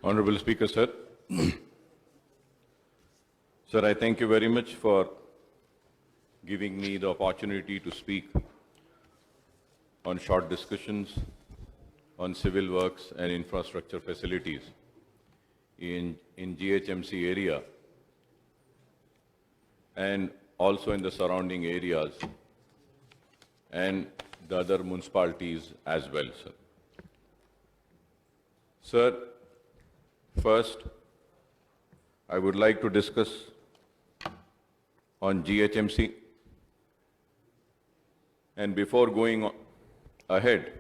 Honorable Speaker, sir. Sir, I thank you very much for giving me the opportunity to speak on short discussions on civil works and infrastructure facilities in GHMC area and also in the surrounding areas and the other municipalities as well, sir. Sir, first, I would like to discuss on GHMC. And before going ahead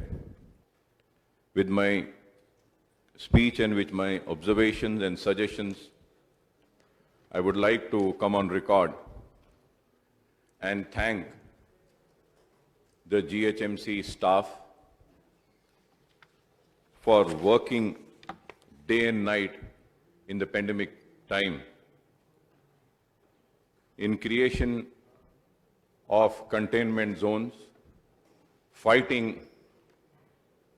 with my speech and with my observations and suggestions, I would like to come on record and thank the GHMC staff for working day and night in the pandemic time in creation of containment zones, fighting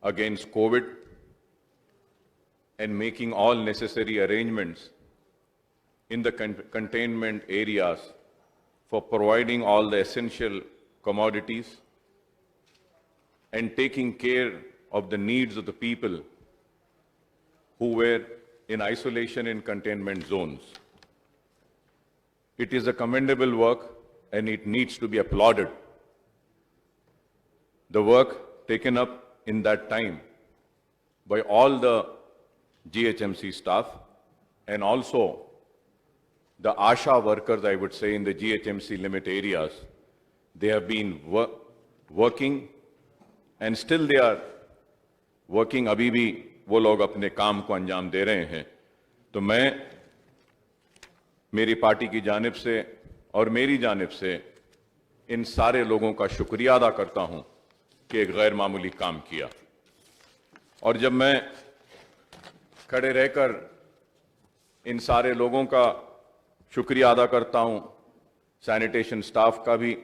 against COVID, and making all necessary arrangements in the containment areas for providing all the essential commodities and taking care of the needs of the people who were in isolation in containment zones. It is a commendable work and it needs to be applauded. The work taken up in that time by all the GHMC staff and also the ASHA workers, I would say, in the GHMC limit areas. They have been working and still they are working. अभी भी वो लोग अपने काम को अंजाम दे रहे हैं. तो मैं मेरी पार्टी की जानिब से और मेरी जानिब से इन सारे लोगों का शुक्रिया अदा करता हूं कि एक गैर मामूली काम किया. और जब मैं खड़े रहकर इन सारे लोगों का शुक्रिया अदा करता हूं, सैनिटेशन स्टाफ का भी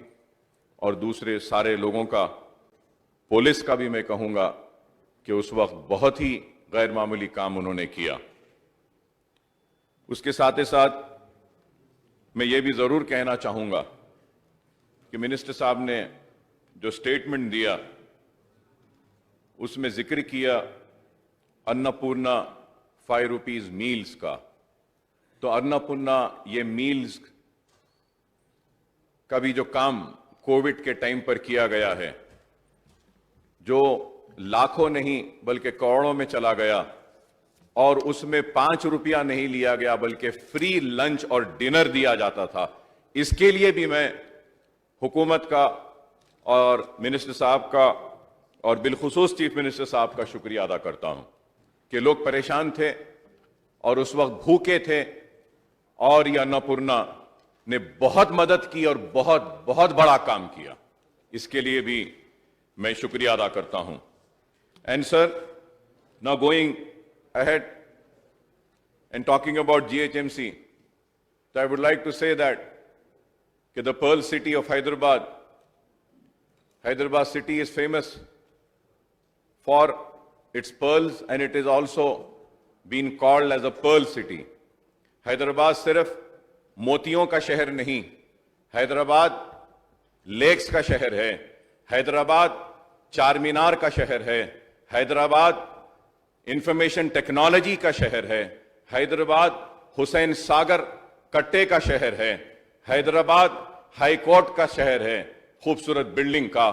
और दूसरे सारे लोगों का, पुलिस का भी, मैं कहूंगा कि उस वक्त बहुत ही गैर मामूली काम उन्होंने किया. उसके साथ ही साथ मैं ये भी जरूर कहना चाहूंगा कि मिनिस्टर साहब ने जो स्टेटमेंट दिया उसमें जिक्र किया अन्नपूर्णा 5 रुपीज मील्स का. तो अन्नपूर्णा ये मील्स का भी जो काम कोविड के टाइम पर किया गया है, जो लाखों नहीं बल्कि करोड़ों में चला गया और उसमें 5 रुपया नहीं लिया गया बल्कि फ्री लंच और डिनर दिया जाता था. इसके लिए भी मैं हुकूमत का और मिनिस्टर साहब का और बिलखुसूस चीफ मिनिस्टर साहब का शुक्रिया अदा करता हूं कि लोग परेशान थे और उस वक्त भूखे थे और यह अन्नपूर्णा ने बहुत मदद की और बहुत बहुत बड़ा काम किया. इसके लिए भी मैं शुक्रिया अदा करता हूं. And sir, now going ahead and talking about GHMC, so I would like to say that the Pearl City of Hyderabad city is famous for its pearls and it is also been called as a Pearl City. Hyderabad सिर्फ मोतियों का शहर नहीं, Hyderabad lakes का शहर है, हैदराबाद चार मीनार का शहर है, हैदराबाद इंफॉर्मेशन टेक्नोलॉजी का शहर है, हैदराबाद हुसैन सागर कट्टे का शहर है, हैदराबाद हाई कोर्ट का शहर है, खूबसूरत बिल्डिंग का,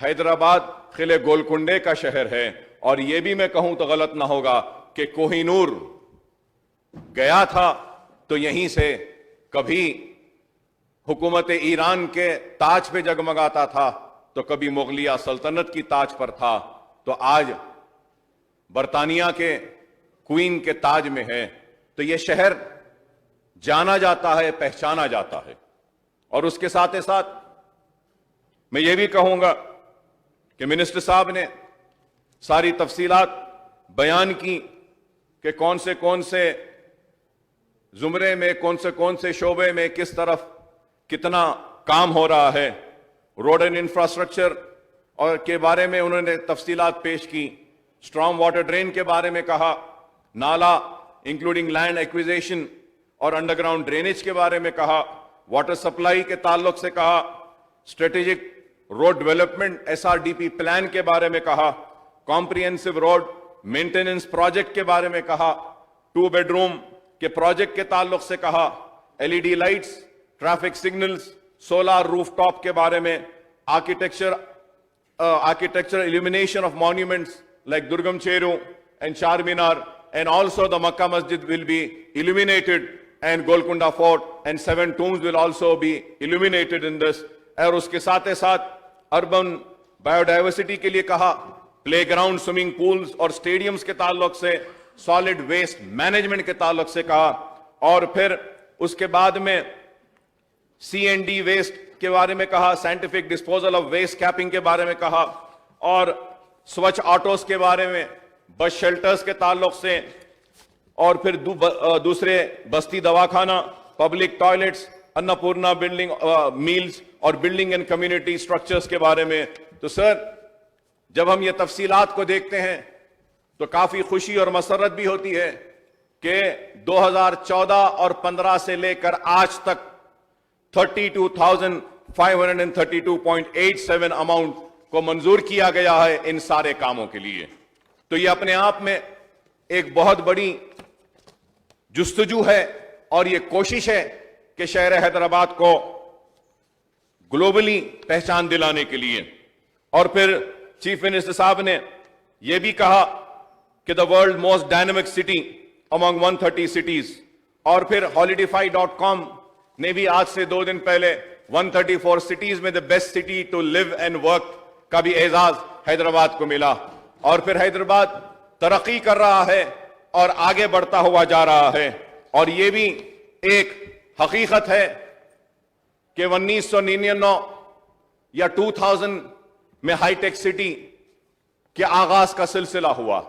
हैदराबाद किले गोलकुंडे का शहर है. और यह भी मैं कहूं तो गलत ना होगा कि कोहिनूर गया था तो यहीं से कभी हुकूमत ईरान के ताज पे जगमगाता था तो कभी मुगलिया सल्तनत की ताज पर था, तो आज बर्तानिया के क्वीन के ताज में है. तो यह शहर जाना जाता है, पहचाना जाता है. और उसके साथ ही साथ मैं ये भी कहूंगा कि मिनिस्टर साहब ने सारी तफसीलात बयान की कि कौन से जुमरे में, कौन से शोबे में किस तरफ कितना काम हो रहा है. रोड एंड इंफ्रास्ट्रक्चर और के बारे में उन्होंने तफसीलात पेश की, स्ट्रॉन्ग वाटर ड्रेन के बारे में कहा, नाला इंक्लूडिंग लैंड एक्विजिशन और अंडरग्राउंड ड्रेनेज के बारे में कहा, वाटर सप्लाई के ताल्लुक से कहा, strategic road development SRDP plan के बारे में कहा, कॉम्प्रिहेंसिव रोड मेंटेनेंस प्रोजेक्ट के बारे में कहा, 2 बेडरूम के प्रोजेक्ट के ताल्लुक से कहा, LED lights, traffic signals, solar rooftop के बारे में, architectural illumination of monuments like Durgam Cheru and Charminar, and also the Makkah Masjid will be illuminated, and Golconda Fort and 7 tombs will also be illuminated in this. और उसके साथ ही साथ urban biodiversity के लिए कहा, प्लेग्राउंड, स्विमिंग पूल्स और stadiums के ताल्लुक से, सॉलिड वेस्ट मैनेजमेंट के ताल्लुक से कहा, और फिर उसके बाद में C&D वेस्ट के बारे में कहा, scientific disposal of waste capping के बारे में कहा, और स्वच्छ ऑटोस के बारे में, बस शेल्टर्स के ताल्लुक से, और फिर दूसरे बस्ती दवाखाना, public toilets, Annapurna building meals और बिल्डिंग एंड कम्युनिटी स्ट्रक्चर्स के बारे में। तो सर, जब हम ये तफसीलात को देखते हैं तो काफी खुशी और मसरत भी होती है कि 2014 और 15 से लेकर आज तक 32,532.87 अमाउंट को मंजूर किया गया है इन सारे कामों के लिए। तो ये अपने आप में एक बहुत बड़ी जुस्तजू है और ये कोशिश है कि शहर हैदराबाद को ग्लोबली पहचान दिलाने के लिए। और फिर चीफ मिनिस्टर साहब ने यह भी कहा कि the world most dynamic city among 130 cities, और फिर holiday.com ने भी आज से 2 दिन पहले 134 सिटीज में the best city to live and work का भी एजाज हैदराबाद को मिला। और फिर हैदराबाद तरक्की कर रहा है और आगे बढ़ता हुआ जा रहा है। और यह भी एक हकीकत है कि 1999 या 2000 में हाईटेक सिटी के आगाज का सिलसिला हुआ,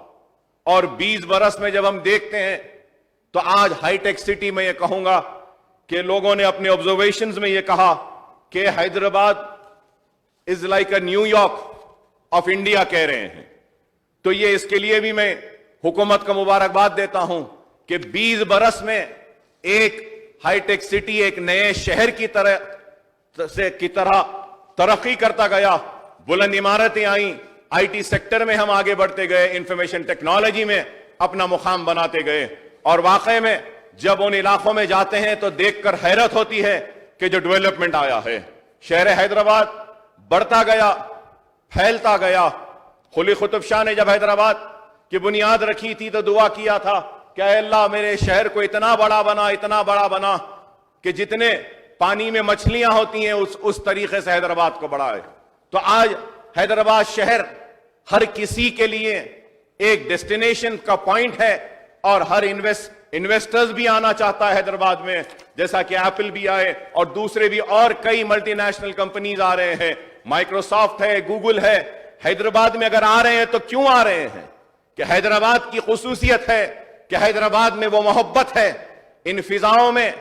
और 20 बरस में जब हम देखते हैं तो आज हाईटेक सिटी में यह कहूंगा कि लोगों ने अपने ऑब्जर्वेशंस में यह कहा कि Hyderabad is like a New York of India कह रहे हैं। तो ये इसके लिए भी मैं हुकूमत को मुबारकबाद देता हूं कि 20 बरस में एक हाईटेक सिटी एक नए शहर की तरह तरक्की करता गया, बुलंद इमारतें आई, आईटी सेक्टर में हम आगे बढ़ते गए, इंफॉर्मेशन टेक्नोलॉजी में अपना मुकाम बनाते गए। और वाकई में जब उन इलाकों में जाते हैं तो देखकर हैरत होती है कि जो डेवलपमेंट आया है, शहर हैदराबाद बढ़ता गया, फैलता गया। कुली कुतुब शाह ने जब हैदराबाद की बुनियाद रखी थी तो दुआ किया था कि अल्लाह मेरे शहर को इतना बड़ा बना कि जितने पानी में मछलियां होती हैं उस तरीके से हैदराबाद को बढ़ाए। तो आज हैदराबाद शहर हर किसी के लिए एक डेस्टिनेशन का पॉइंट है, और हर इन्वेस्टर्स भी आना चाहता है हैदराबाद में, जैसा कि एप्पल भी आए और दूसरे भी और कई मल्टीनेशनल कंपनीज आ रहे हैं, माइक्रोसॉफ्ट है, गूगल है। हैदराबाद में अगर आ रहे हैं तो क्यों आ रहे हैं कि हैदराबाद की खुसूसियत है कि हैदराबाद में वो मोहब्बत है। इन फिजाओं में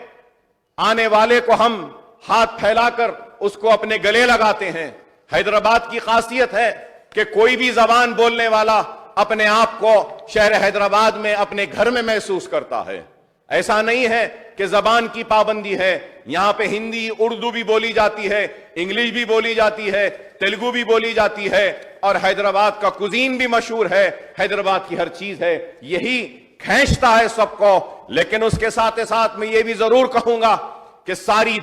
आने वाले को हम हाथ फैलाकर उसको अपने गले लगाते हैं। हैदराबाद की खासियत है कि कोई भी जबान बोलने वाला अपने आप को शहर हैदराबाद में अपने घर में महसूस करता है। ऐसा नहीं है कि जबान की पाबंदी है, यहां पे हिंदी उर्दू भी बोली जाती है, इंग्लिश भी बोली जाती है, तेलुगु भी बोली जाती है, और हैदराबाद का कुजीन भी मशहूर है, हैदराबाद की हर चीज है। यही खींचता है सबको। लेकिन उसके साथ ही साथ मैं ये भी जरूर कहूंगा कि सारी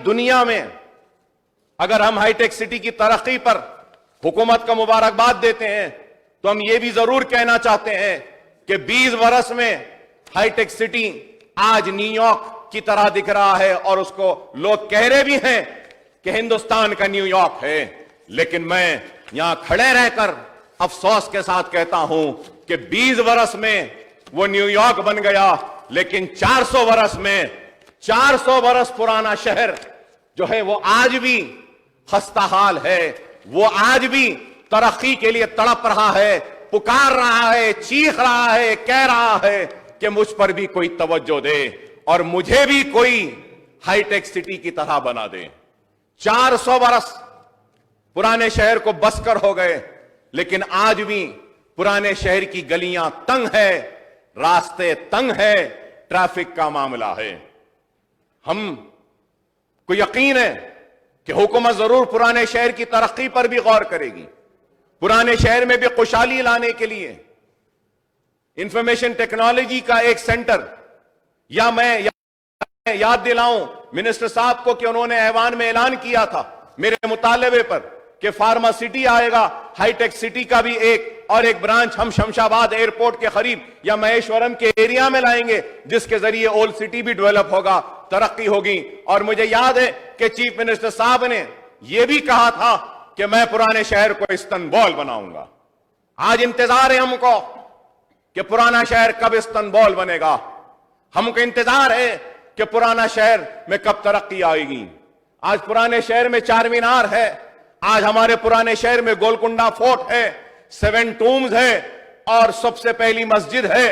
दुनिया में अगर हम हाईटेक सिटी की तरक्की पर हुकूमत का मुबारकबाद देते हैं तो हम ये भी जरूर कहना चाहते हैं कि 20 बरस में हाईटेक सिटी आज न्यूयॉर्क की तरह दिख रहा है, और उसको लोग कह रहे भी हैं कि हिंदुस्तान का न्यूयॉर्क है। लेकिन मैं यहां खड़े रहकर अफसोस के साथ कहता हूं कि 20 बरस में वो न्यूयॉर्क बन गया, लेकिन 400 बरस पुराना शहर जो है वो आज भी खस्ता हाल है, वो आज भी तरक्की के लिए तड़प रहा है, पुकार रहा है, चीख रहा है, कह रहा है कि मुझ पर भी कोई तवज्जो दे और मुझे भी कोई हाईटेक सिटी की तरह बना दे। 400 बरस पुराने शहर को बसकर हो गए, लेकिन आज भी पुराने शहर की गलियां तंग है, रास्ते तंग है, ट्रैफिक का मामला है। हम को यकीन है कि हुकूमत जरूर पुराने शहर की तरक्की पर भी गौर करेगी, पुराने शहर में भी खुशहाली लाने के लिए इंफॉर्मेशन टेक्नोलॉजी का एक सेंटर, या मैं याद दिलाऊं मिनिस्टर साहब को कि उन्होंने ऐवान में ऐलान किया था मेरे मुतालबे पर कि फार्मा सिटी आएगा, हाईटेक सिटी का भी एक ब्रांच हम शमशाबाद एयरपोर्ट के करीब या महेश्वरम के एरिया में लाएंगे, जिसके जरिए ओल्ड सिटी भी डेवलप होगा, तरक्की होगी। और मुझे याद है कि चीफ मिनिस्टर साहब ने यह भी कहा था कि मैं पुराने शहर को इस्तांबुल बनाऊंगा। आज इंतजार है हमको कि पुराना शहर कब इस्तांबुल बनेगा, हमको इंतजार है कि पुराना शहर में कब तरक्की आएगी। आज पुराने शहर में चार मीनार है, आज हमारे पुराने शहर में गोलकुंडा फोर्ट है, 7 टूम्स है और सबसे पहली मस्जिद है,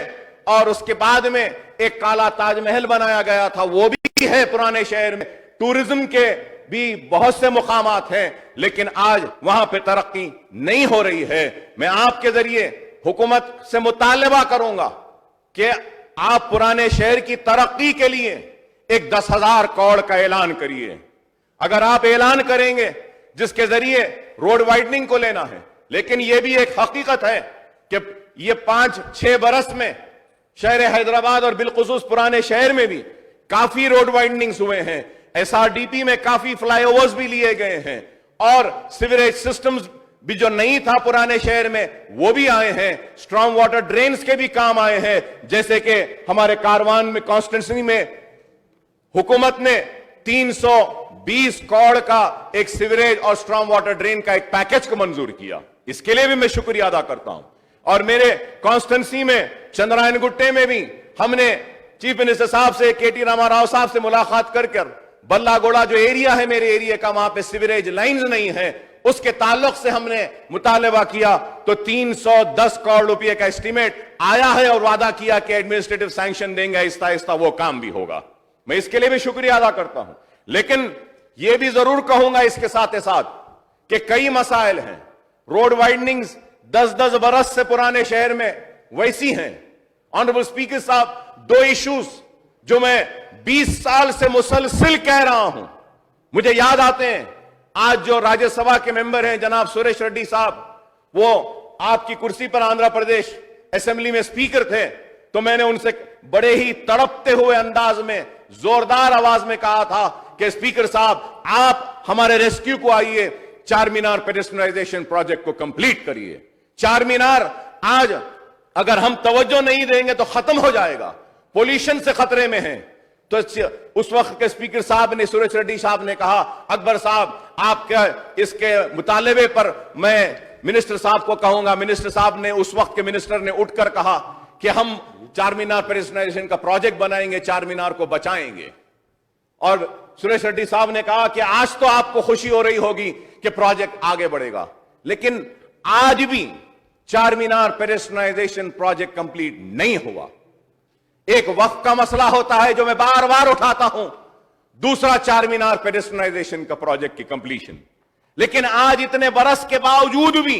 और उसके बाद में एक काला ताजमहल बनाया गया था, वो भी है पुराने शहर में। टूरिज्म के भी बहुत से मुकामात हैं, लेकिन आज वहां पे तरक्की नहीं हो रही है। मैं आपके जरिए हुकूमत से मुतालबा करूंगा कि आप पुराने शहर की तरक्की के लिए एक 10,000 करोड़ का ऐलान करिए। अगर आप ऐलान करेंगे जिसके जरिए रोड वाइडनिंग को लेना है, लेकिन यह भी एक हकीकत है कि ये 5-6 बरस में शहर हैदराबाद और बिलखुसूस पुराने शहर में भी काफी रोड वाइडनिंग्स हुए हैं, SRDP में काफी फ्लाईओवर्स भी लिए गए हैं, और सीवरेज सिस्टम्स भी जो नहीं था पुराने शहर में वो भी आए हैं, स्ट्रॉन्ग वाटर ड्रेन्स के भी काम आए हैं। जैसे कि हमारे कारवान में कॉन्स्टिट्यूंसी में हुकूमत ने 320 करोड़ का एक सीवरेज और स्ट्रॉन्ग वाटर ड्रेन का एक पैकेज को मंजूर किया, इसके लिए भी मैं शुक्रिया अदा करता हूं। और मेरे कॉन्स्टिट्यूंसी में चंद्रायन गुट्टे में भी हमने चीफ मिनिस्टर साहब से, KT रामाराव साहब से मुलाकात कर बल्लागोड़ा जो एरिया है मेरे एरिया का, वहां पे सीवरेज लाइंस नहीं है, उसके ताल्लुक से हमने मुतालबा किया, तो 310 करोड़ रुपए का एस्टीमेट आया है और वादा किया कि एडमिनिस्ट्रेटिव सैंक्शन देंगे, आहिस्ता आहिस्ता वो काम भी होगा। मैं इसके लिए भी शुक्रिया अदा करता हूं, लेकिन यह भी जरूर कहूंगा इसके साथ साथ कि कई मसाइल हैं। रोड वाइडनिंग्स 10-10 बरस से पुराने शहर में वैसी हैं। ऑनरेबल स्पीकर साहब, 2 इश्यूज जो मैं 20 साल से मुसलसिल कह रहा हूं, मुझे याद आते हैं। आज जो राज्यसभा के मेंबर हैं जनाब सुरेश रेड्डी साहब, वो आपकी कुर्सी पर आंध्र प्रदेश असेंबली में स्पीकर थे, तो मैंने उनसे बड़े ही तड़पते हुए अंदाज में, जोरदार आवाज में कहा था कि स्पीकर साहब, आप हमारे रेस्क्यू को आइए, चार मीनार पेडेस्ट्रियनाइजेशन प्रोजेक्ट को कंप्लीट करिए। चार मीनार आज अगर हम तवज्जो नहीं देंगे तो खत्म हो जाएगा, पोल्यूशन से खतरे में है। तो उस वक्त के स्पीकर साहब ने, सुरेश रेड्डी साहब ने कहा, अकबर साहब आपके इसके मुतालबे पर मैं मिनिस्टर साहब को कहूंगा। मिनिस्टर साहब ने, उस वक्त के मिनिस्टर ने उठकर कहा कि हम चार मीनार पेडेस्ट्रियनाइजेशन का प्रोजेक्ट बनाएंगे, चार मीनार को बचाएंगे। और सुरेश रेड्डी साहब ने कहा कि आज तो आपको खुशी हो रही होगी कि प्रोजेक्ट आगे बढ़ेगा, लेकिन आज भी चार मीनार पेडेस्ट्रियनाइजेशन प्रोजेक्ट कंप्लीट नहीं हुआ। एक वक्त का मसला होता है जो मैं बार बार उठाता हूं, दूसरा चार मीनार पेडेस्ट्रियनाइजेशन का प्रोजेक्ट की कंप्लीशन। लेकिन आज इतने बरस के बावजूद भी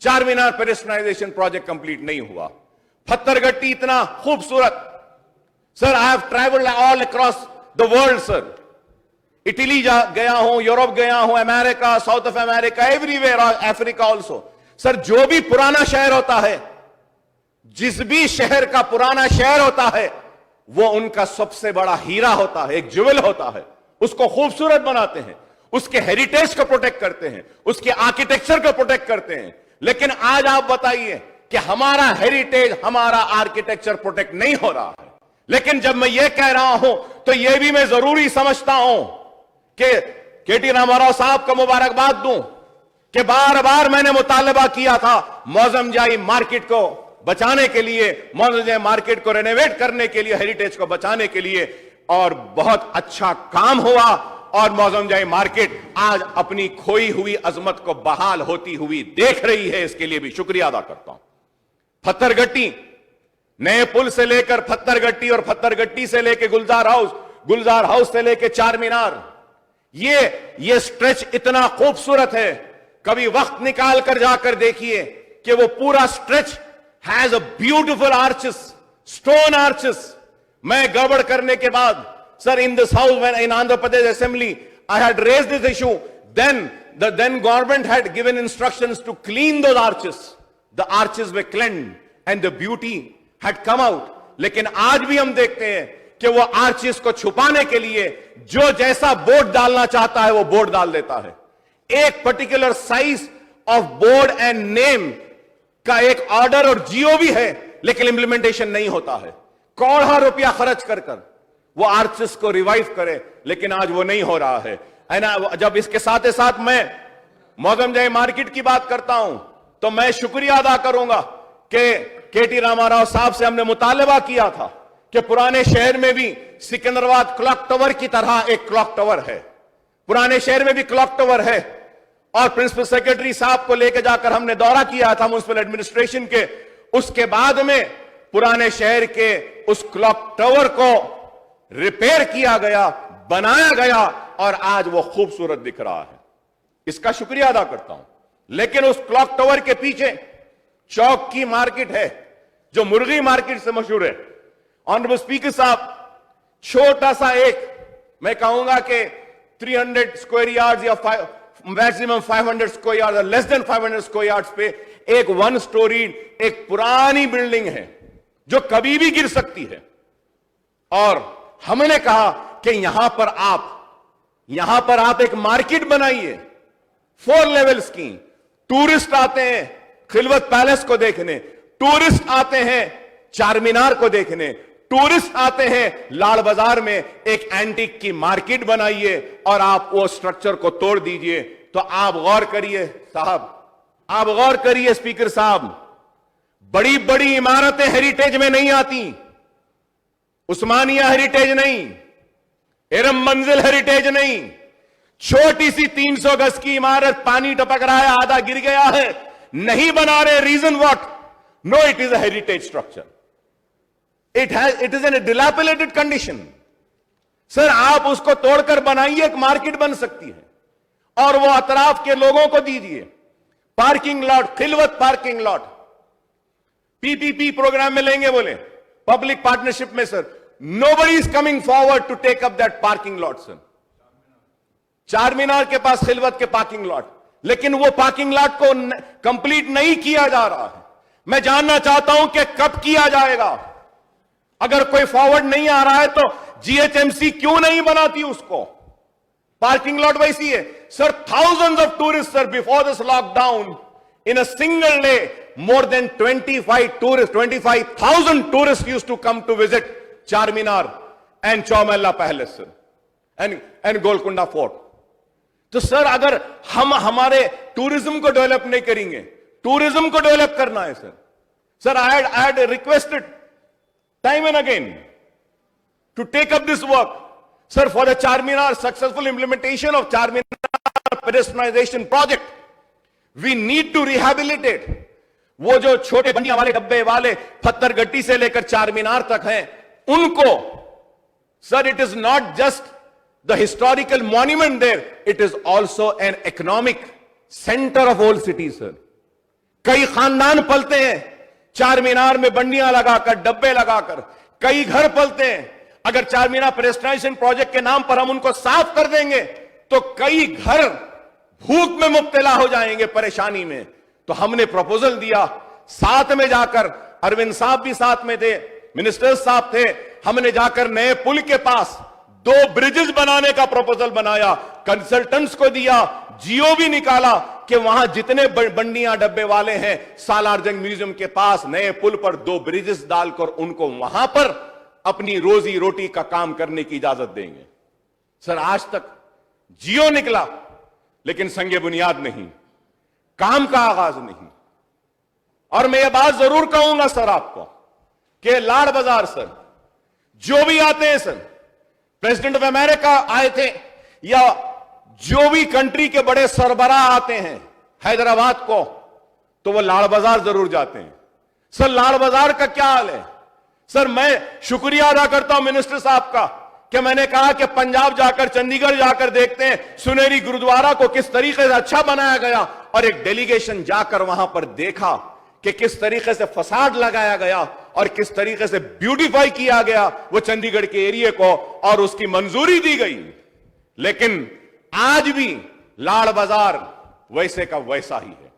चार मीनार पेडेस्ट्रियनाइजेशन प्रोजेक्ट कंप्लीट नहीं हुआ। पत्थरगट्टी इतना खूबसूरत, sir I have travelled all across the world sir, Italy गया हूं, यूरोप गया हूं, America, south of America, everywhere, Africa also. Sir जो भी पुराना शहर होता है, जिस भी शहर का पुराना शहर होता है, वो उनका सबसे बड़ा हीरा होता है, एक ज्वेल होता है। उसको खूबसूरत बनाते हैं, उसके हेरिटेज को प्रोटेक्ट करते हैं, उसके आर्किटेक्चर को प्रोटेक्ट करते हैं। लेकिन आज आप बताइए कि हमारा हेरिटेज, हमारा आर्किटेक्चर प्रोटेक्ट नहीं हो रहा है। लेकिन जब मैं ये कह रहा हूं तो यह भी मैं जरूरी समझता हूं कि KT रामाराव साहब को मुबारकबाद दूं कि बार बार मैंने मुतालबा किया था मौजमजाई मार्केट को बचाने के लिए, मौजमजाई मार्केट को रेनोवेट करने के लिए, हेरिटेज को बचाने के लिए, और बहुत अच्छा काम हुआ। और मौजमजाई मार्केट आज अपनी खोई हुई अजमत को बहाल होती हुई देख रही है, इसके लिए भी शुक्रिया अदा करता हूं। पत्थरगट्टी, नए पुल से लेकर पत्थरगट्टी और पत्थरगट्टी से लेकर गुलजार हाउस से लेकर चार मीनार, ये स्ट्रेच इतना खूबसूरत है। कभी वक्त निकाल कर जाकर देखिए कि वो पूरा stretch has a beautiful arches, stone arches. मैं गड़बड़ करने के बाद, sir, in this house, when in Andhra Pradesh Assembly, I had raised this issue. Then the then government had given instructions to clean those arches. The arches were cleansed and the beauty had come out. लेकिन आज भी हम देखते हैं कि वो arches को छुपाने के लिए जो जैसा बोर्ड डालना चाहता है वो बोर्ड डाल देता है. एक particular size of board and name का एक ऑर्डर और जियो भी है, लेकिन इंप्लीमेंटेशन नहीं होता है. करोड़ों रुपया खर्च कर वो आर्चेस को रिवाइव करे, लेकिन आज वो नहीं हो रहा है. जब इसके साथ ही साथ मैं मौजम जय मार्केट की बात करता हूं, तो मैं शुक्रिया अदा करूंगा कि केटी रामाराव साहब से हमने मुतालबा किया था कि पुराने शहर में भी सिकंदराबाद क्लॉक टावर की तरह एक क्लॉक टावर है. पुराने शहर में भी क्लॉक टावर है. और प्रिंसिपल सेक्रेटरी साहब को लेकर जाकर हमने दौरा किया था म्युनिसिपल एडमिनिस्ट्रेशन के. उसके बाद में पुराने शहर के उस क्लॉक टावर को रिपेयर किया गया, बनाया गया और आज वो खूबसूरत दिख रहा है. इसका शुक्रिया अदा करता हूं. लेकिन उस क्लॉक टावर के पीछे चौक की मार्केट है जो मुर्गी मार्केट से मशहूर है. ऑनरेबल स्पीकर साहब, छोटा सा एक, मैं कहूंगा कि 300 स्क्वायर यार्ड या maximum 500 square yard, less than 500 square yard पे एक 1 स्टोरी एक पुरानी बिल्डिंग है जो कभी भी गिर सकती है. और हमने कहा कि यहां पर आप एक मार्केट बनाइए 4 लेवल्स की. टूरिस्ट आते हैं खिलवत पैलेस को देखने, टूरिस्ट आते हैं चार मीनार को देखने, टूरिस्ट आते हैं लाल बाजार में. एक एंटीक की मार्केट बनाइए और आप वो स्ट्रक्चर को तोड़ दीजिए. तो आप गौर करिए साहब, आप गौर करिए स्पीकर साहब, बड़ी बड़ी इमारतें हेरिटेज में नहीं आती. उस्मानिया हेरिटेज नहीं, एरम मंजिल हेरिटेज नहीं, छोटी सी 300 गज की इमारत, पानी टपक रहा है, आधा गिर गया है, नहीं बना रहे. Reason what? No, it is a heritage structure. It is an dilapidated condition. Sir, आप उसको तोड़कर बनाइए, एक मार्केट बन सकती है और वो अतराफ के लोगों को दीजिए. Parking lot, Khilwat parking lot, PPP program में लेंगे बोले, पब्लिक पार्टनरशिप में. Sir, nobody is coming forward to take up that parking lot, sir. चार मीनार के पास खिलवत के पार्किंग लॉट, लेकिन वो पार्किंग लॉट को कंप्लीट नहीं किया जा रहा है. मैं जानना चाहता हूं कि कब किया जाएगा. अगर कोई फॉरवर्ड नहीं आ रहा है तो जीएचएमसी क्यों नहीं बनाती उसको? पार्किंग लॉट वैसी है. Sir, thousands of tourists, sir, before this lockdown, in a single day, more than 25,000 tourists used to come to visit Charminar and Chowmahalla Palace, sir, and Golconda Fort. तो sir, अगर हम हमारे tourism को develop नहीं करेंगे, tourism को develop करना है sir. Sir, I had requested time and again to take up this work, sir, for the Charminar, successful implementation of Charminar pedestrianization project. We need to rehabilitate वो जो छोटे बंडिया वाले डब्बे वाले पत्थर गट्टी से लेकर चारमीनार तक हैं, उनको. Sir, it is not just the historical monument there, it is also an economic center of old city, sir. कई खानदान पलते हैं चारमीनार में बंडियां लगाकर, डब्बे लगाकर, कई घर पलते हैं. अगर चारमीनार पेडेस्ट्रियनाइजेशन प्रोजेक्ट के नाम पर हम उनको साफ कर देंगे तो कई घर भूख में मुब्तला हो जाएंगे, परेशानी में. तो हमने प्रपोजल दिया, साथ में जाकर अरविंद साहब भी साथ में थे, मिनिस्टर साहब थे, हमने जाकर नए पुल के पास 2 ब्रिजेस बनाने का प्रपोजल बनाया, कंसल्टेंट्स को दिया, जियो भी निकाला कि वहां जितने बंडियां डब्बे वाले हैं सालार जंग म्यूजियम के पास नए पुल पर 2 ब्रिजेस डालकर उनको वहां पर अपनी रोजी रोटी का काम करने की इजाजत देंगे. सर, आज तक जियो निकला लेकिन संगे बुनियाद नहीं, काम का आगाज नहीं. और मैं ये बात जरूर कहूंगा सर आपको कि लाड़ बाजार, सर, जो भी आते हैं, सर, प्रेसिडेंट ऑफ अमेरिका आए थे या जो भी कंट्री के बड़े सरबराह आते हैं हैदराबाद को, तो वो लाड़ बाजार जरूर जाते हैं. सर, लाड़ बाजार का क्या हाल है? सर, मैं शुक्रिया अदा करता हूं मिनिस्टर साहब का कि मैंने कहा कि पंजाब जाकर, चंडीगढ़ जाकर देखते हैं सुनहरी गुरुद्वारा को किस तरीके से अच्छा बनाया गया, और एक डेलीगेशन जाकर वहां पर देखा कि किस तरीके से फसाद लगाया गया और किस तरीके से ब्यूटिफाई किया गया वो चंडीगढ़ के एरिया को, और उसकी मंजूरी दी गई। लेकिन आज भी लाड़ बाजार वैसे का वैसा ही है,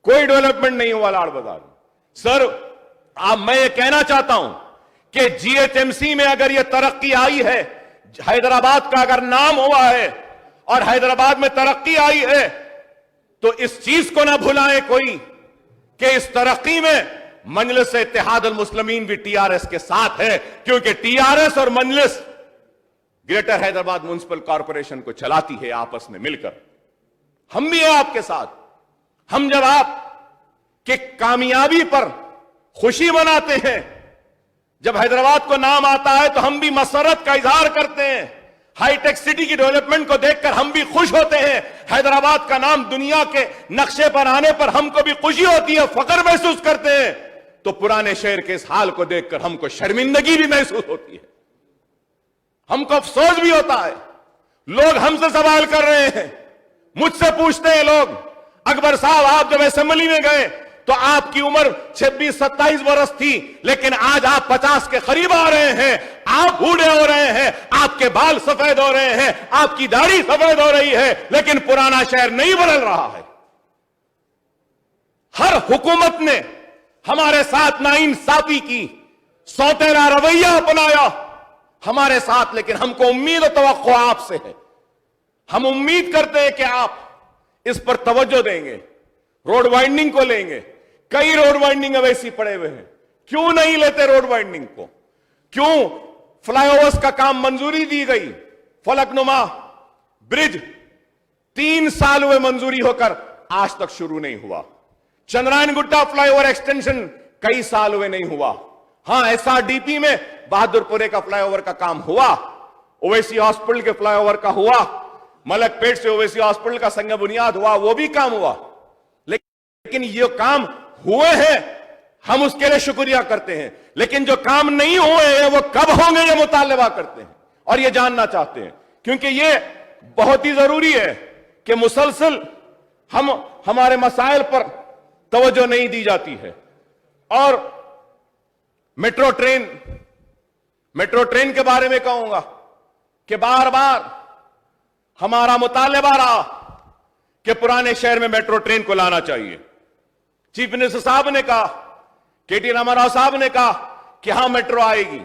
कोई डेवलपमेंट नहीं हुआ लाड़ बाजार। सर अब मैं ये कहना चाहता हूं कि जीएचएमसी में अगर ये तरक्की आई है, हैदराबाद का अगर नाम हुआ है और हैदराबाद में तरक्की आई है, तो इस चीज को ना भुलाएं कोई कि इस तरक्की में मजलिस इत्तेहाद अल मुस्लिमीन भी टीआरएस के साथ है, क्योंकि टीआरएस और मजलिस ग्रेटर हैदराबाद म्युनिसिपल कॉरपोरेशन को चलाती है आपस में मिलकर। हम भी हैं आपके साथ। हम जब आप के कामयाबी पर खुशी मनाते हैं, जब हैदराबाद को नाम आता है तो हम भी मसरत का इजहार करते हैं। हाईटेक सिटी की डेवलपमेंट को देखकर हम भी खुश होते हैं। हैदराबाद का नाम दुनिया के नक्शे पर आने पर हमको भी खुशी होती है, फख्र महसूस करते हैं। तो पुराने शहर के इस हाल को देखकर हमको शर्मिंदगी भी महसूस होती है, हमको अफसोस भी होता है। लोग हमसे सवाल कर रहे हैं, मुझसे पूछते हैं लोग, अकबर साहब आप जब असेंबली में गए तो आपकी उम्र 26-27 वर्ष थी, लेकिन आज आप 50 के करीब आ रहे हैं, आप बूढ़े हो रहे हैं, आपके बाल सफेद हो रहे हैं, आपकी दाढ़ी सफेद हो रही है, लेकिन पुराना शहर नहीं बदल रहा है। हर हुकूमत ने हमारे साथ नाइंसाफी की, सौतेला रवैया अपनाया हमारे साथ, लेकिन हमको उम्मीद और तवक्को आपसे है। हम उम्मीद करते हैं कि आप इस पर तवज्जो देंगे, रोड वाइंडिंग को लेंगे। कई रोड वाइंडिंग अब ऐसी पड़े हुए हैं, क्यों नहीं लेते रोड वाइंडिंग को? क्यों फ्लाईओवर्स का काम मंजूरी दी गई? फलकनुमा ब्रिज 3 साल हुए मंजूरी होकर आज तक शुरू नहीं हुआ। चंद्रायन गुट्टा फ्लाईओवर एक्सटेंशन कई साल हुए नहीं हुआ। हां, एसआरडीपी में बहादुरपुरे का फ्लाईओवर का काम हुआ, ओवैसी हॉस्पिटल के फ्लाईओवर का हुआ, मलकपेट से ओवैसी हॉस्पिटल का संग बुनियाद हुआ, वो भी काम हुआ। लेकिन ये काम हुए हैं, हम उसके लिए शुक्रिया करते हैं। लेकिन जो काम नहीं हुए हैं वो कब होंगे ये मुतालबा करते हैं और ये जानना चाहते हैं, क्योंकि ये बहुत ही जरूरी है कि मुसलसल हमारे मसाइल पर तवज्जो नहीं दी जाती है। और मेट्रो ट्रेन के बारे में कहूंगा कि बार बार हमारा मुतालबा रहा कि पुराने शहर में मेट्रो ट्रेन को लाना चाहिए। चीफ मिनिस्टर साहब ने कहा, केटी रामाराव साहब ने कहा कि हां मेट्रो आएगी,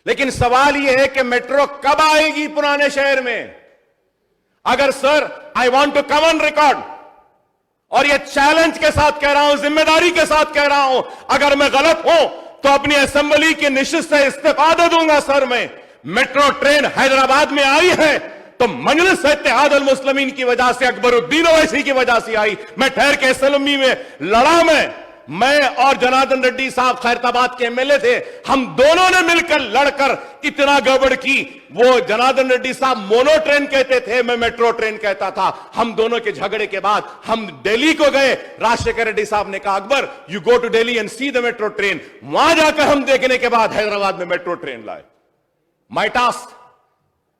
लेकिन सवाल यह है कि मेट्रो कब आएगी पुराने शहर में? अगर sir, I want to come on record, और यह चैलेंज के साथ कह रहा हूं, जिम्मेदारी के साथ कह रहा हूं, अगर मैं गलत हूं तो अपनी असेंबली की निश्चित से इस्तीफा दे दूंगा। सर, मैं मेट्रो ट्रेन हैदराबाद में आई है तो मजलिस इत्तेहाद अल मुस्लिमीन की वजह से, अकबरुद्दीन ओवैसी की वजह से आई। मैं ठहर के असेंबली में लड़ा, मैं और जनार्दन रेड्डी साहब खैरताबाद के एमएलए थे, हम दोनों ने मिलकर लड़कर इतना गड़बड़ की। वो जनार्दन रेड्डी साहब मोनो ट्रेन कहते थे, मैं मेट्रो ट्रेन कहता था। हम दोनों के झगड़े के बाद हम दिल्ली को गए। राजशेखर रेड्डी साहब ने कहा, Akbar you go to Delhi and see the metro train. वहां जाकर हम देखने के बाद हैदराबाद में मेट्रो ट्रेन लाए। माइटास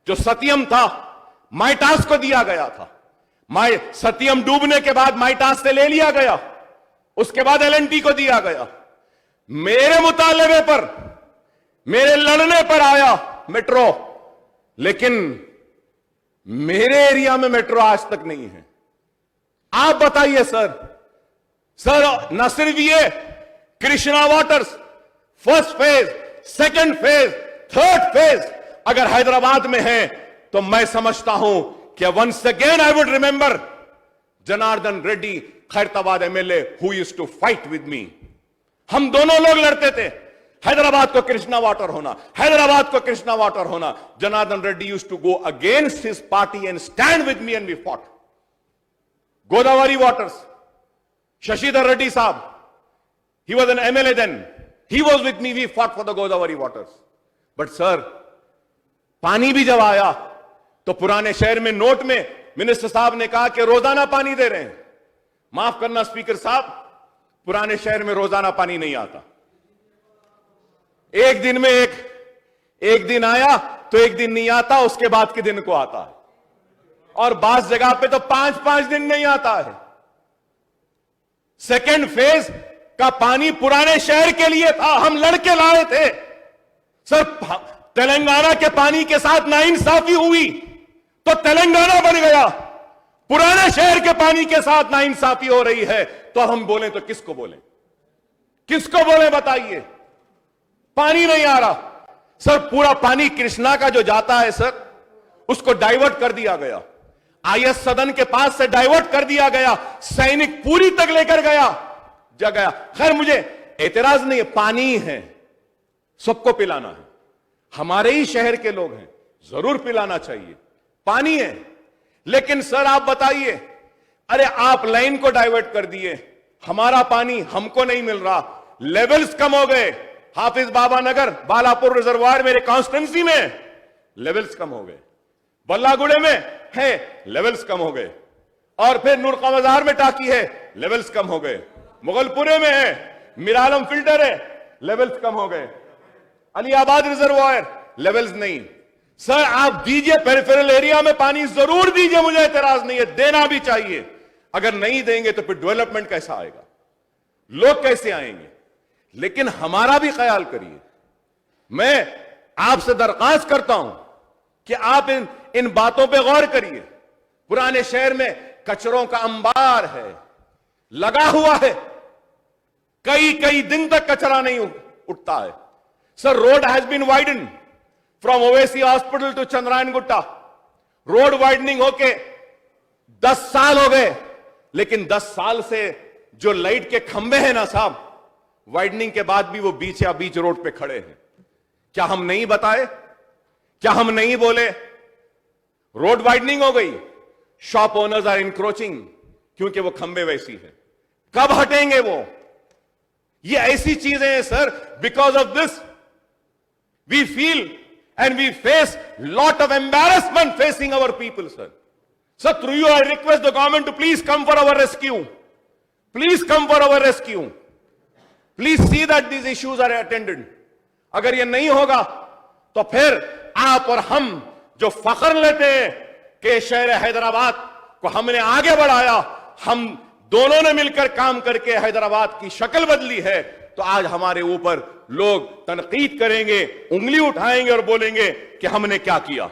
जो सत्यम था, माइटास को दिया गया था। सत्यम डूबने के बाद माइटास से ले लिया गया, उसके बाद एलएनटी को दिया गया। मेरे मुतालबे पर, मेरे लड़ने पर आया मेट्रो, लेकिन मेरे एरिया में मेट्रो आज तक नहीं है। आप बताइए सर, न सिर्फ ये Krishna waters first phase, second phase, third phase अगर हैदराबाद में है तो मैं समझता हूं कि once again I would remember Janardhan Reddy, Khairatabad MLA, who used to fight with me. हम दोनों लोग लड़ते थे, हैदराबाद को कृष्णा वाटर होना, हैदराबाद को कृष्णा वाटर होना। Janardhan Reddy used to go against his party and stand with me and we fought. Godavari waters, Shashidhar Reddy साहब, he was an MLA then, he was with me, we fought for the Godavari waters. But sir, पानी भी जब आया तो पुराने शहर में नोट में मिनिस्टर साहब ने कहा कि रोजाना पानी दे रहे हैं। माफ करना स्पीकर साहब, पुराने शहर में रोजाना पानी नहीं आता। एक दिन में एक दिन आया तो एक दिन नहीं आता, उसके बाद के दिन को आता है, और बास जगह पे तो 5-5 दिन नहीं आता है। सेकेंड फेज का पानी पुराने शहर के लिए था, हम लड़के लाए थे। सर, तेलंगाना के पानी के साथ नाइंसाफी हुई तो तेलंगाना बन गया। पुराने शहर के पानी के साथ नाइंसाफी हो रही है तो हम बोलें तो किसको बोलें? किसको बोले बताइए? पानी नहीं आ रहा। सर, पूरा पानी कृष्णा का जो जाता है सर, उसको डाइवर्ट कर दिया गया। आईएस सदन के पास से डाइवर्ट कर दिया गया, सैनिक पूरी तक लेकर गया जगह। खैर, मुझे एतराज नहीं है, पानी है, सबको पिलाना है, हमारे ही शहर के लोग हैं, जरूर पिलाना चाहिए, पानी है। लेकिन सर आप बताइए, अरे आप लाइन को डाइवर्ट कर दिए, हमारा पानी हमको नहीं मिल रहा, लेवल्स कम हो गए। हाफिज बाबा नगर, बालापुर रिजर्वायर मेरे कॉन्स्टिट्यूंसी में लेवल्स कम हो गए, बल्लागुड़े में है लेवल्स कम हो गए, और फिर नूर बाजार में टाकी है, लेवल्स कम हो गए, मुगलपुरे में है, मिरालम फिल्टर है, लेवल्स कम हो गए, अलीआबाद रिजर्वायर लेवल्स नहीं। सर आप दीजिए, पेरिफेरल एरिया में पानी जरूर दीजिए, मुझे एतराज नहीं है, देना भी चाहिए। अगर नहीं देंगे तो फिर डेवलपमेंट कैसा आएगा, लोग कैसे आएंगे? लेकिन हमारा भी ख्याल करिए। मैं आपसे दरख्वास्त करता हूं कि आप इन बातों पे गौर करिए। पुराने शहर में कचरों का अंबार है, लगा हुआ है, कई कई दिन तक कचरा नहीं उठता है। Sir, road has been widen from Owaisi hospital to Chandrayan Gutta, road widening होके 10 साल हो गए, लेकिन 10 साल से जो लाइट के खंबे हैं ना साहब, वाइडनिंग के बाद भी वो बीच रोड पे खड़े हैं। क्या हम नहीं बताए? क्या हम नहीं बोले? रोड वाइडनिंग हो गई, शॉप ओनर्स आर इंक्रोचिंग, क्योंकि वो खंबे वैसी है। कब हटेंगे वो? ये ऐसी चीजें हैं sir, because of this we feel and we face lot of embarrassment facing our people, sir. So through you I request the government to please come for our rescue. Please come for our rescue. Please see that these issues are attended. अगर ये नहीं होगा तो फिर आप और हम जो फख्र लेते हैं कि शहर हैदराबाद को हमने आगे बढ़ाया, हम दोनों ने मिलकर काम करके हैदराबाद की शक्ल बदली है, तो आज हमारे ऊपर लोग तनकीद करेंगे, उंगली उठाएंगे और बोलेंगे कि हमने क्या किया।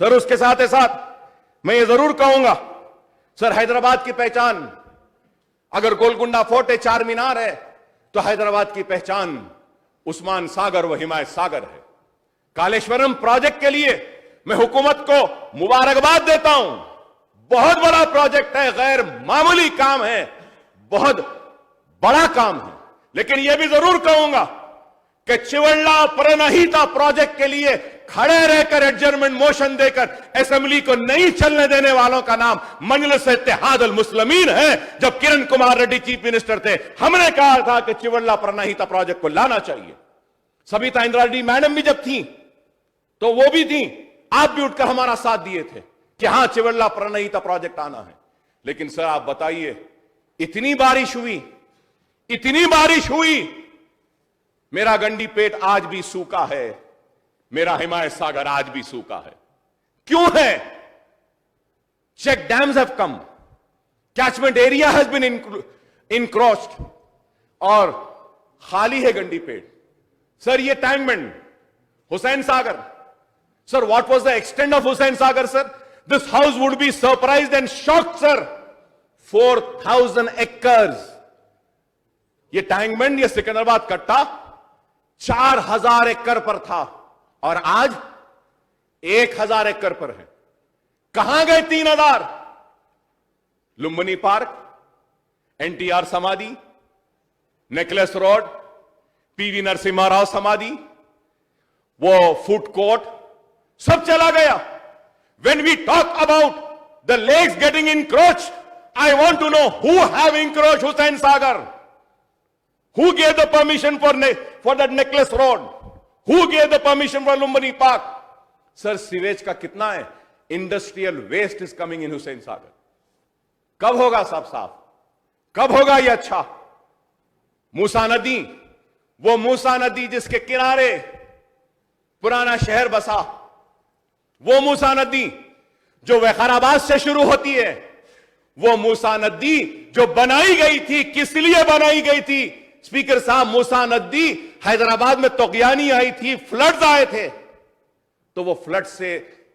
सर, उसके साथ ही साथ मैं ये जरूर कहूंगा, सर हैदराबाद की पहचान, अगर गोलकुंडा फोर्ट है, चार मीनार है, तो हैदराबाद की पहचान उस्मान सागर व हिमायत सागर है। कालेश्वरम प्रोजेक्ट के लिए मैं हुकूमत को मुबारकबाद देता हूं, बहुत बड़ा प्रोजेक्ट है, गैर मामूली काम है, बहुत बड़ा काम है। लेकिन यह भी जरूर कहूंगा कि चिवल्ला प्रणहिता प्रोजेक्ट के लिए खड़े रहकर एडजर्नमेंट मोशन देकर असेंबली को नहीं चलने देने वालों का नाम मजलिस इत्तेहाद अल मुस्लिमीन है। जब किरण कुमार रेड्डी चीफ मिनिस्टर थे, हमने कहा था कि चिवल्ला प्रणहिता प्रोजेक्ट को लाना चाहिए। सबिता इंदिरा रेड्डी मैडम भी जब थी तो वो भी थी, आप भी उठकर हमारा साथ दिए थे कि हां चिवल्ला प्रणहिता प्रोजेक्ट आना है। लेकिन सर आप बताइए, इतनी बारिश हुई, मेरा गंडी पेट आज भी सूखा है, मेरा हिमायत सागर आज भी सूखा है। क्यों है? Check dams have come, catchment area has been encroached और खाली है गंडी पेट। सर ये embankment, Hussain Sagar, sir what was the extent of Hussain Sagar sir? This house would be surprised and shocked sir, 4000 acres ये टैंकमेंट, ये सिकंदराबाद कट्टा 4000 एकड़ पर था और आज 1000 एकड़ पर है। कहां गए 3000? लुम्बिनी पार्क, एनटीआर समाधि, necklace road, PV Narasimha Rao समाधि, वो फूड कोर्ट, सब चला गया। When we talk about the lakes getting encroached, I want to know who have encroached Hussain Sagar? Who gave the permission for that necklace road? Who gave the permission for Lumbini Park? Sir, sewage का कितना है? Industrial waste is coming in Hussain Sagar. कब होगा सब साफ? कब होगा ये अच्छा? मूसा नदी, वो मूसा नदी जिसके किनारे पुराना शहर बसा, वो मूसा नदी जो वखाराबाद से शुरू होती है, वो मूसा नदी जो बनाई गई थी, किस लिए बनाई गई थी? स्पीकर साहब, मूसा नदी हैदराबाद में तोगयानी आई थी, फ्लड्स आए थे, तो वो फ्लड से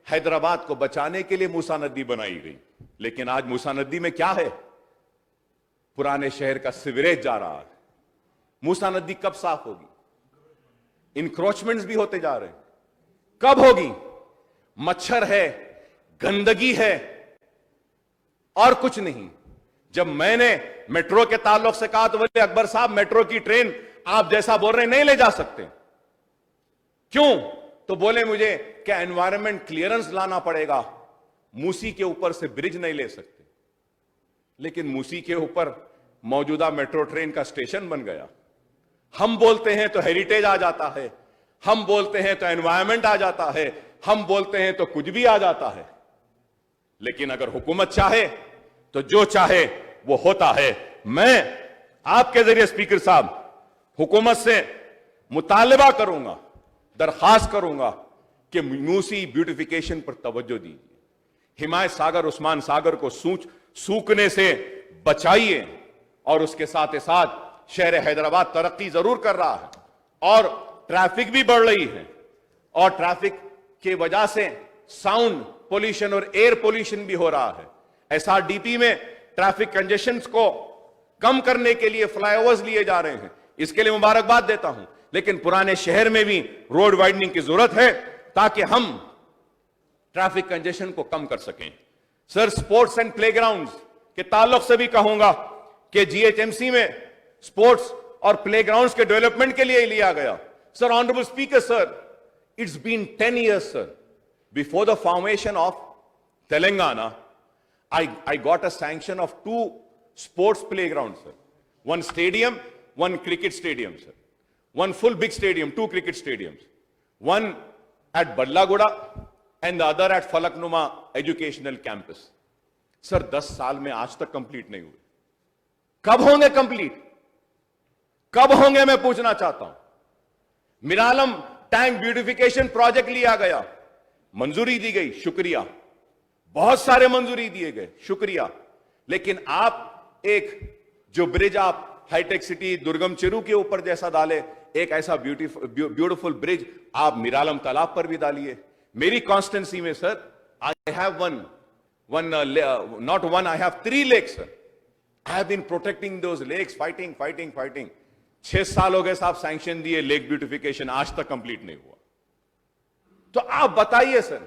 हैदराबाद को बचाने के लिए मूसा नदी बनाई गई। लेकिन आज मूसा नदी में क्या है? पुराने शहर का सीवरेज जा रहा है। मूसा नदी कब साफ होगी? इंक्रोचमेंट्स भी होते जा रहे हैं, कब होगी? मच्छर है, गंदगी है और कुछ नहीं। जब मैंने मेट्रो के ताल्लुक से कहा तो बोले अकबर साहब मेट्रो की ट्रेन आप जैसा बोल रहे हैं नहीं ले जा सकते। क्यों? तो बोले मुझे क्या एनवायरमेंट क्लियरेंस लाना पड़ेगा, मूसी के ऊपर से ब्रिज नहीं ले सकते। लेकिन मूसी के ऊपर मौजूदा मेट्रो ट्रेन का स्टेशन बन गया। हम बोलते हैं तो हेरिटेज आ जाता है, हम बोलते हैं तो एनवायरमेंट आ जाता है, हम बोलते हैं तो कुछ भी आ जाता है। लेकिन अगर हुकूमत चाहे तो जो चाहे वो होता है। मैं आपके जरिए स्पीकर साहब हुकूमत से मुतालबा करूंगा, दरखास्त करूंगा कि मूसी ब्यूटिफिकेशन पर तवज्जो दीजिए। हिमायत सागर, उस्मान सागर को सूखने से बचाइए और उसके साथ ही साथ शहर हैदराबाद तरक्की जरूर कर रहा है और ट्रैफिक भी बढ़ रही है और ट्रैफिक की वजह से साउंड पोल्यूशन और एयर पोल्यूशन भी हो रहा है। एसआरडीपी में ट्रैफिक कंजेशन को कम करने के लिए फ्लाईओवर्स लिए जा रहे हैं, इसके लिए मुबारकबाद देता हूं। लेकिन पुराने शहर में भी रोड वाइडनिंग की जरूरत है ताकि हम ट्रैफिक कंजेशन को कम कर सकें। सर, स्पोर्ट्स एंड प्लेग्राउंड्स के ताल्लुक से भी कहूंगा कि जीएचएमसी में स्पोर्ट्स और प्लेग्राउंड्स के डेवलपमेंट के लिए लिया गया। Sir, honourable speaker sir, it's been 10 years sir, before the formation of Telangana, I got a sanction of 2 sports playgrounds sir, one stadium, one cricket stadium sir, one full big stadium, 2 cricket stadiums, one at Badlaguda and the other at Falaknuma Educational Campus. Sir 10 साल में आज तक complete नहीं हुए। कब होंगे complete? कब होंगे मैं पूछना चाहता हूं। मिरालम टैंक ब्यूटिफिकेशन प्रोजेक्ट लिया गया, मंजूरी दी गई, शुक्रिया, बहुत सारे मंजूरी दिए गए, शुक्रिया। लेकिन आप एक जो ब्रिज आप हाईटेक सिटी दुर्गम चिरू के ऊपर जैसा डाले, एक ऐसा ब्यूटीफुल ब्रिज आप मिरालम तालाब पर भी डालिए। मेरी कॉन्स्टिट्यूंसी में sir I have not one, I have 3 lakes sir. I have been protecting those lakes, fighting 6 साल हो गए साहब सैंक्शन दिए, लेक ब्यूटिफिकेशन आज तक कंप्लीट नहीं हुआ। तो आप बताइए सर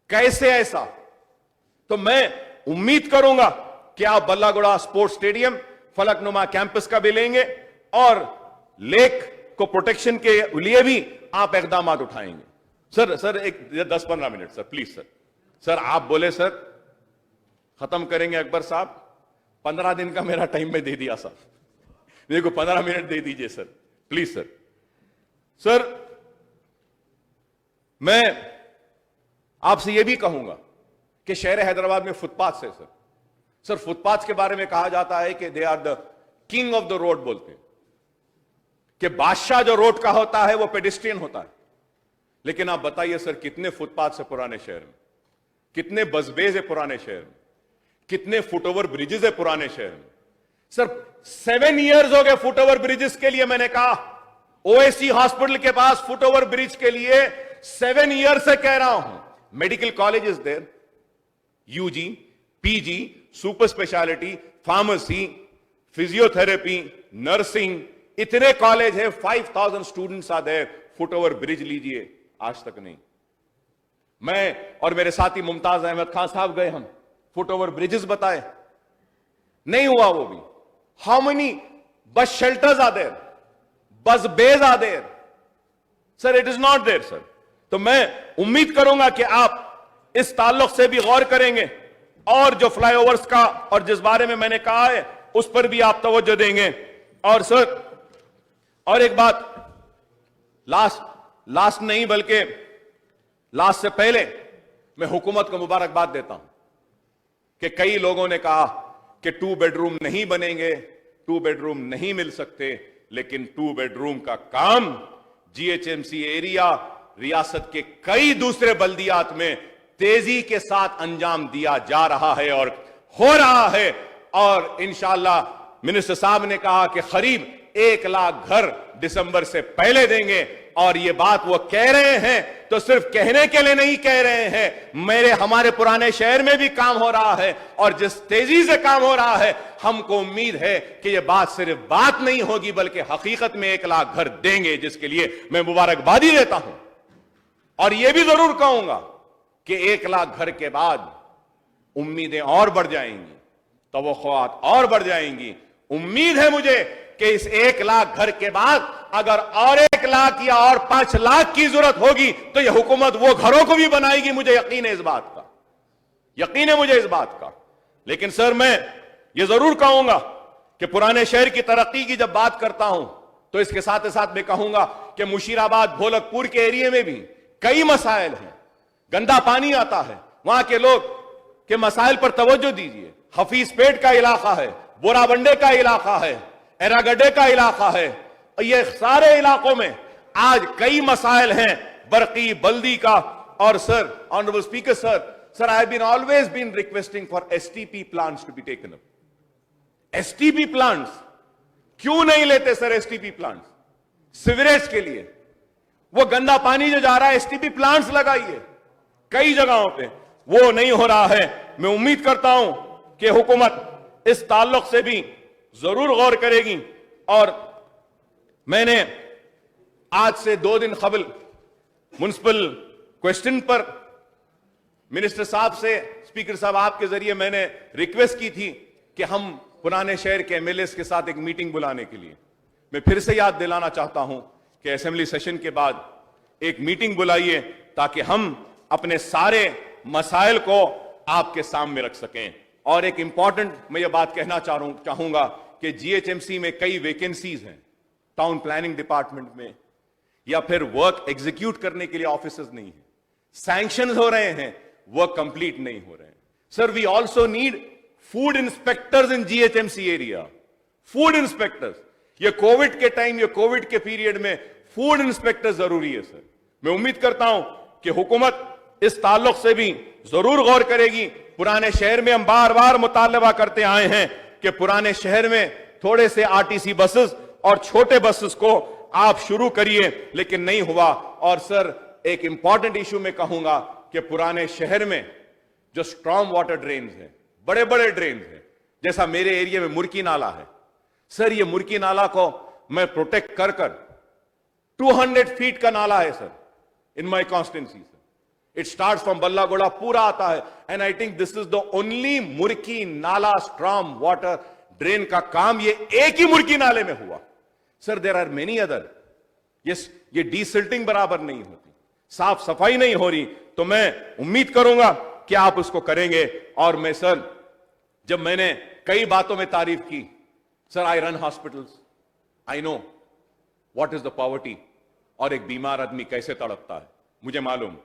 कैसे ऐसा? तो मैं उम्मीद करूंगा कि आप Ballaguda sports stadium, Falaknuma campus का भी लेंगे और लेक को प्रोटेक्शन के लिए भी आप इकदाम उठाएंगे। सर एक 10-15 मिनट सर, प्लीज सर आप बोले सर खत्म करेंगे अकबर साहब, 15 दिन का मेरा टाइम में दे दिया सर, मेरे को 15 मिनट दे दीजिए सर, प्लीज सर। सर मैं आपसे यह भी कहूंगा कि शहर हैदराबाद में फुटपाथ से सर फुटपाथ के बारे में कहा जाता है कि they are the king of the road, बोलते हैं कि बादशाह जो रोड का होता है वो पेडिस्ट्रियन होता है। लेकिन आप बताइए सर कितने फुटपाथ है पुराने शहर में, कितने बसबेज है पुराने शहर में, कितने फुटओवर ब्रिजेस है पुराने शहर में। सर 7 इयर्स हो गए फुटओवर ब्रिजेस के लिए। मैंने कहा ओएसी हॉस्पिटल के पास फुटओवर ब्रिज के लिए 7 ईयर से कह रहा हूं। Medical college is there, UG, PG, super speciality, pharmacy, physiotherapy, nursing, इतने कॉलेज है, 5000 students are there. Foot over bridge लीजिए, आज तक नहीं। मैं और मेरे साथी मुमताज अहमद खान साहब गए, हम फुटओवर ब्रिजेस बताए, नहीं हुआ वो भी। How many bus shelters are there, bus bays are there? Sir it is not there sir. तो मैं उम्मीद करूंगा कि आप इस ताल्लुक से भी गौर करेंगे और जो फ्लाईओवर्स का और जिस बारे में मैंने कहा है उस पर भी आप तवज्जो देंगे। और सर और एक बात, लास्ट नहीं बल्कि लास्ट से पहले मैं हुकूमत को मुबारकबाद देता हूं कि कई लोगों ने कहा कि 2 बेडरूम नहीं बनेंगे, 2 बेडरूम नहीं मिल सकते, लेकिन 2 बेडरूम का काम जीएचएमसी एरिया, रियासत के कई दूसरे बल्दियात में तेजी के साथ अंजाम दिया जा रहा है और हो रहा है। और इंशाअल्लाह मिनिस्टर साहब ने कहा कि करीब 1 लाख घर दिसंबर से पहले देंगे। और ये बात वो कह रहे हैं तो सिर्फ कहने के लिए नहीं कह रहे हैं, हमारे पुराने शहर में भी काम हो रहा है और जिस तेजी से काम हो रहा है, हमको उम्मीद है कि ये बात सिर्फ बात नहीं होगी बल्कि हकीकत में 1 लाख घर देंगे, जिसके लिए मैं मुबारकबादी देता हूं। और यह भी जरूर कहूंगा कि 1 लाख घर के बाद उम्मीदें और बढ़ जाएंगी, तवक्कुआत और बढ़ जाएंगी। उम्मीद है मुझे कि इस 1 लाख घर के बाद अगर और 1 लाख या और 5 लाख की जरूरत होगी तो यह हुकूमत वो घरों को भी बनाएगी। मुझे यकीन है इस बात का, यकीन है मुझे इस बात का। लेकिन सर, मैं ये जरूर कहूंगा कि पुराने शहर की तरक्की की जब बात करता हूं तो इसके साथ ही साथ मैं कहूंगा कि मुशीराबाद, भोलकपुर के एरिया में भी कई मसाइल हैं। गंदा पानी आता है, वहां के लोग के मसाइल पर तवज्जो दीजिए। हफीज पेट का इलाका है, बोराबंडे का इलाका है, एरागड्डे का इलाका है, ये सारे इलाकों में आज कई मसाइल हैं, बरकी, बल्दी का। और sir, honourable speaker sir, I have been always been requesting for STP plants to be taken up. STP plants क्यों नहीं लेते सर? एसटीपी प्लांट्स सीवरेज के लिए, वो गंदा पानी जो जा रहा है, एसटीपी प्लांट्स लगाइए कई जगहों पे, वो नहीं हो रहा है। मैं उम्मीद करता हूं कि हुकूमत इस ताल्लुक से भी जरूर गौर करेगी। और मैंने आज से 2 दिन कबल म्युनिसिपल क्वेश्चन पर मिनिस्टर साहब से, स्पीकर साहब आपके जरिए मैंने रिक्वेस्ट की थी कि हम पुराने शहर के एमएलएस के साथ एक मीटिंग बुलाने के लिए। मैं फिर से याद दिलाना चाहता हूं कि असेंबली सेशन के बाद एक मीटिंग बुलाइए ताकि हम अपने सारे मसाइल को आपके सामने रख सकें। और एक इंपॉर्टेंट मैं ये बात कहना चाहूंगा कि जीएचएमसी में कई वैकेंसीज हैं, टाउन प्लानिंग डिपार्टमेंट में, या फिर वर्क एग्जीक्यूट करने के लिए ऑफिसर्स नहीं है, सैंक्शंस हो रहे हैं, वर्क कंप्लीट नहीं हो रहे हैं। Sir, we also need food inspectors in GHMC area, food inspectors. ये कोविड के टाइम, ये कोविड के पीरियड में फूड इंस्पेक्टर जरूरी है सर। मैं उम्मीद करता हूं कि हुकूमत इस ताल्लुक से भी जरूर गौर करेगी। पुराने शहर में हम बार बार मुतालबा करते आए हैं कि पुराने शहर में थोड़े से आरटीसी बसेस और छोटे बसेस को आप शुरू करिए, लेकिन नहीं हुआ। और सर, एक इंपॉर्टेंट इशू में कहूंगा कि पुराने शहर में जो स्ट्रॉन्ग वाटर ड्रेन्स हैं, बड़े बड़े ड्रेन्स हैं, जैसा मेरे एरिया में मुर्की नाला है सर, ये मुर्की नाला को मैं प्रोटेक्ट कर 200 फीट का नाला है sir in my constituency sir. It start from Ballagoda, पूरा आता है। And I think this is the only Murki nala strong water drain का काम ये एक ही मुर्की नाले में हुआ sir. There are many other. ये डीसिल्टिंग बराबर नहीं होती, साफ सफाई नहीं हो रही, तो मैं उम्मीद करूंगा कि आप उसको करेंगे। और मैं सर, जब मैंने कई बातों में तारीफ की sir, I run hospitals, I know what is the poverty, और एक बीमार आदमी कैसे तड़पता है मुझे मालूम।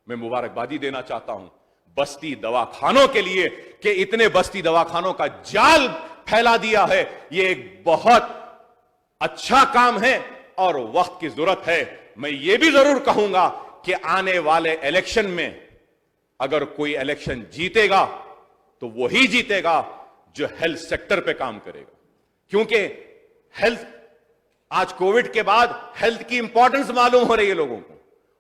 मैं मुबारकबादी देना चाहता हूं बस्ती दवाखानों के लिए कि इतने बस्ती दवाखानों का जाल फैला दिया है। ये एक बहुत अच्छा काम है और वक्त की जरूरत है। मैं ये भी जरूर कहूंगा कि आने वाले इलेक्शन में अगर कोई इलेक्शन जीतेगा तो वही जीतेगा जो हेल्थ सेक्टर पे काम करेगा, क्योंकि हेल्थ, आज कोविड के बाद हेल्थ की इंपॉर्टेंस मालूम हो रही है लोगों को।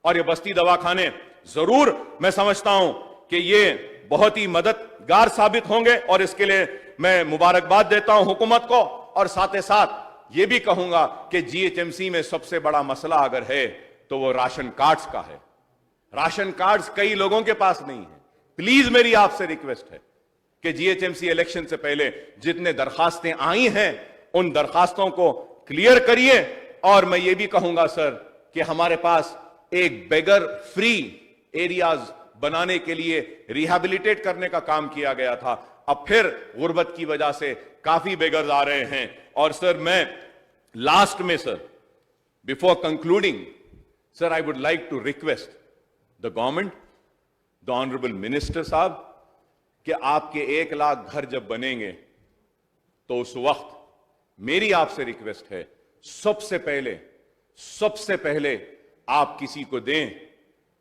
और ये बस्ती दवाखाने जरूर, मैं समझता हूं कि ये बहुत ही मददगार साबित होंगे, और इसके लिए मैं मुबारकबाद देता हूं हुकूमत को। और साथ ही साथ ये भी कहूंगा कि जीएचएमसी में सबसे बड़ा मसला अगर है तो वो राशन कार्ड्स का है। राशन कार्ड्स कई लोगों के पास नहीं है। प्लीज मेरी आपसे रिक्वेस्ट है कि जीएचएमसी इलेक्शन से पहले जितने दरखास्तें आई हैं उन दरखास्तों को क्लियर करिए। और मैं ये भी कहूंगा सर कि हमारे पास एक बेगर फ्री एरियाज बनाने के लिए रिहैबिलिटेट करने का काम किया गया था। अब फिर गुर्बत की वजह से काफी बेगर्स आ रहे हैं। और सर, मैं लास्ट में sir, before concluding sir, I would like to request the government, the honourable minister साहब, कि आपके 1 लाख घर जब बनेंगे तो उस वक्त मेरी आपसे रिक्वेस्ट है, सबसे पहले आप किसी को दें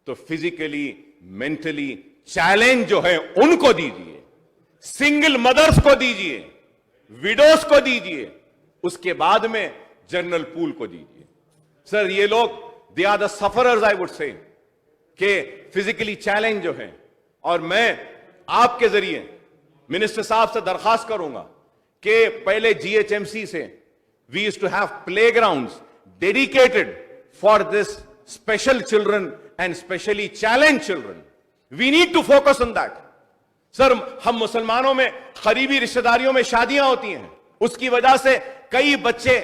तो फिजिकली, मेंटली चैलेंज जो है उनको दीजिए, सिंगल मदर्स को दीजिए, विडोज को दीजिए। उसके बाद में जनरल पूल को दीजिए। सर ये लोग they are the sufferers I would say, के फिजिकली चैलेंज जो है। और मैं आपके जरिए मिनिस्टर साहब से दरखास्त करूंगा कि पहले जीएचएमसी से we used to have playgrounds dedicated for this special children and specially challenge children. We need to focus on that. Sir हम मुसलमानों में करीबी रिश्तेदारियों में शादियां होती हैं, उसकी वजह से कई बच्चे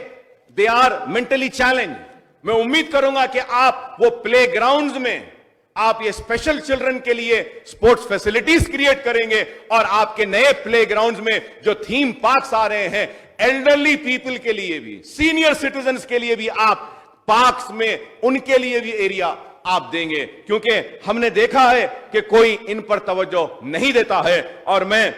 दे आर मेंटली चैलेंज। मैं उम्मीद करूंगा कि आप वो प्लेग्राउंड्स में आप ये स्पेशल चिल्ड्रन के लिए स्पोर्ट्स फैसिलिटीज क्रिएट करेंगे और आपके नए प्लेग्राउंड्स में जो थीम पार्क्स आ रहे हैं, एल्डरली पीपल के लिए भी, सीनियर सिटीजन्स के लिए भी आप पार्क्स में उनके लिए भी एरिया आप देंगे, क्योंकि हमने देखा है कि कोई इन पर तवज्जो नहीं देता है। और मैं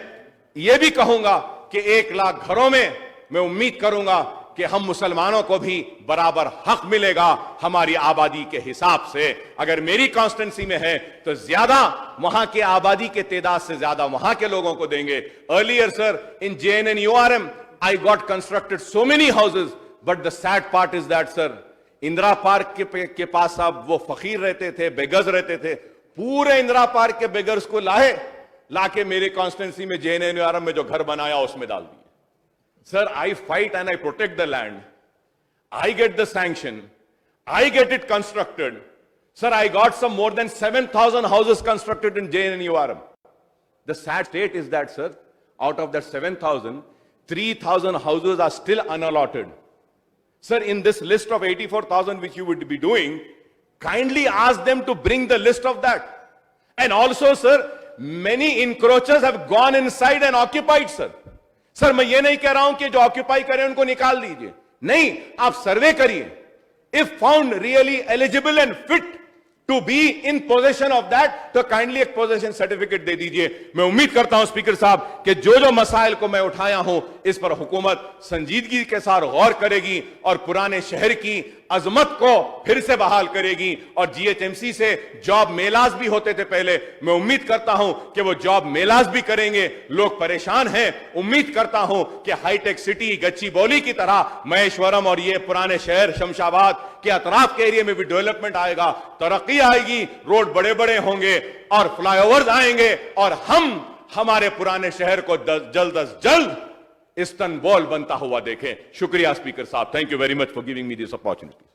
ये भी कहूंगा कि 1 लाख घरों में मैं उम्मीद करूंगा कि हम मुसलमानों को भी बराबर हक मिलेगा हमारी आबादी के हिसाब से। अगर मेरी कॉन्स्टिट्यूंसी में है तो ज्यादा वहां के आबादी के तादाद से ज्यादा वहां के लोगों को देंगे। Earlier sir in JNNURM I got constructed so many houses, but the sad part is that sir, Indira park के पास अब वो फकीर रहते थे, बेगर्स रहते थे, पूरे इंदिरा पार्क के बेगर्स को लाके मेरे कॉन्स्टिट्यूंसी में JNNURM में जो घर बनाया उसमें डाल दिए। Sir, I fight and I protect the land. I get the sanction. I get it constructed. Sir, I got some more than 7,000 houses constructed in JNNURM. The sad state is that, sir, out of that 7,000, 3,000 houses are still unallotted. Sir, in this list of 84,000 which you would be doing, kindly ask them to bring the list of that. And also, sir, many encroachers have gone inside and occupied, sir. Sir मैं ये नहीं कह रहा हूं कि जो occupy करें उनको निकाल दीजिए, नहीं, आप सर्वे करिए। If found really eligible and fit to be in possession of that, तो काइंडली एक पोजेशन सर्टिफिकेट दे दीजिए। मैं उम्मीद करता हूं स्पीकर साहब कि जो मसाइल को मैं उठाया हूं इस पर हुकूमत संजीदगी के साथ गौर करेगी और पुराने शहर की अजमत को फिर से बहाल करेगी। और जीएचएमसी से जॉब मेलाज भी होते थे पहले, मैं उम्मीद करता हूं कि वो जॉब मेलाज भी करेंगे। लोग परेशान हैं, उम्मीद करता हूं कि हाईटेक सिटी गच्चीबौली की तरह महेश्वरम और ये पुराने शहर शमशाबाद के अतराफ के एरिया में भी डेवलपमेंट आएगा, तरक्की आएगी, रोड बड़े बड़े होंगे और फ्लाईओवर्स आएंगे और हम हमारे पुराने शहर को जल्द अज जल्द इस्तांबुल बनता हुआ देखें। शुक्रिया स्पीकर साहब, thank you very much for giving me this opportunity.